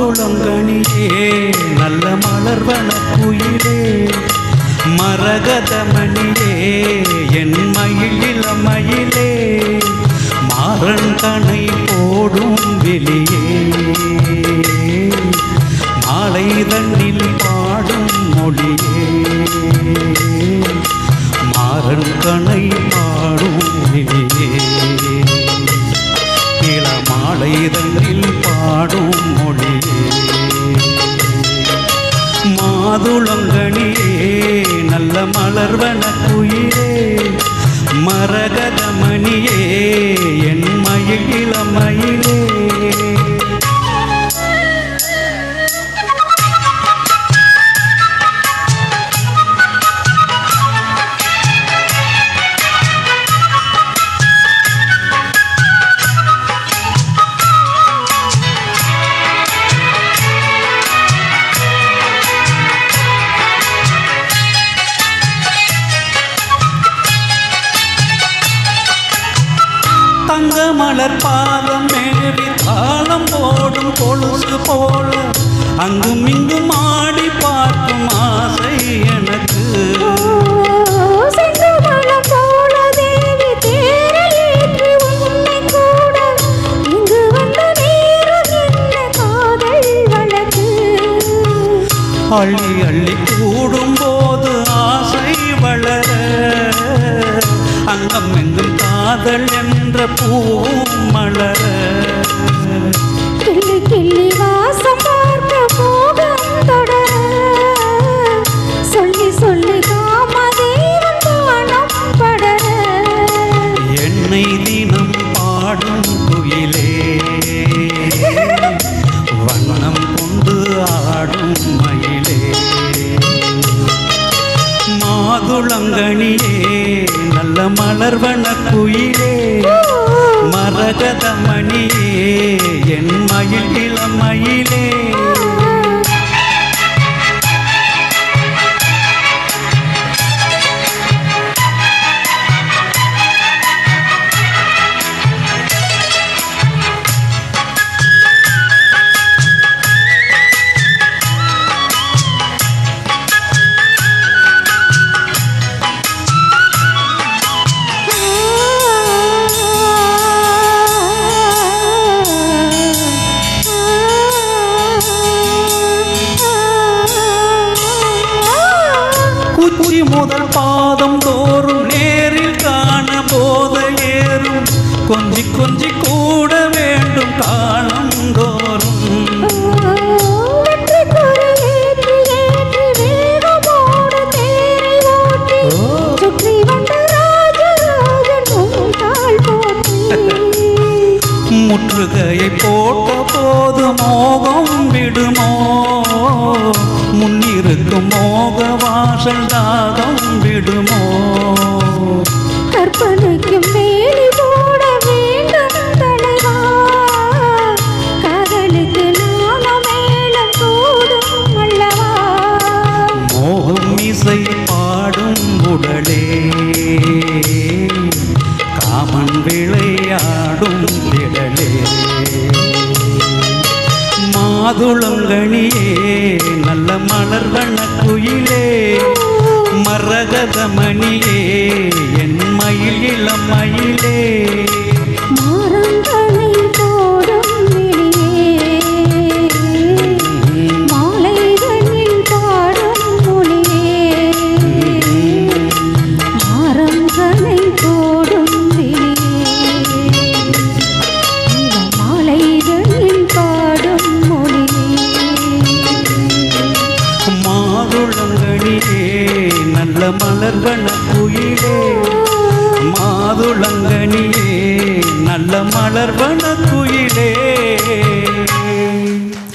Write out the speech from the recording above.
மாதுளங்கனியே நல்ல மலர்வன குயிலே மரகதமணியே என் மயில் இளமயிலே மாறன் கணை போடும் வெளியே மாலை தண்ணில் பாடும் மொழியே மாறன் கணை பாடும் வெளியே இளமாலை தண்ணில் பாடும் மொழியே மாதுளங்கனியே நல்ல மலர்வன குயிலே மரகதமணியே என் மயில் இளமயிலே தங்க மலர் பாதம் மேவி தாளம் போடும் கொலுசு போல அங்கும் இங்கும் ஆடி பார்க்கும் ஆசை எனக்கு அள்ளி அள்ளி கூடும் போது ஆசை வளர அங்கம் எங்கும் காதல் என்ற பூவும் மலர கிள்ளி கிள்ளி வாசம் பார்க்க மோகம் தொடர சொல்லி சொல்லி காமதேவன் காணம் படர என்னை தினம் பாடும் குயிலே வண்ணம் கொண்டு ஆடும் மயிலே மாதுளங்கனியே நல்ல மலர்வன குயிலே மரகதமணியே என் மயில் இளமயிலே உச்சி முதல் பாதம் தோறும் நேரில் காண போத ஏறும் கொஞ்சி கொஞ்சி கூட வேண்டும் காலம் தோறும் முற்றுகையை போட்ட போது மோகம் விடுமோ முன்னிருக்கும் மோக வாசல் தாகம் விடுமோ கற்பனைக்கு மேலி போட வேண்டும் தலைவா காதலுக்கு நான மேலம் கூடும் அல்லவா மோகம் இசை பாடும் உடலே காமன் விளையாடும் திடலே மாதுளங்கனியே நல்ல மலர்வன குயிலே மரகதமணியே என் மயில் இளமயிலே மாறங்களை போடும் வெளியே மாலைகளில் பாடும் மொழியே மாறங்களை போடும் வெளியே மாலைகளில் பாடும் மாதுளங்கனியே நல்ல மலர்வன குயிலே மாதுளங்கனியே நல்ல மலர்வன குயிலே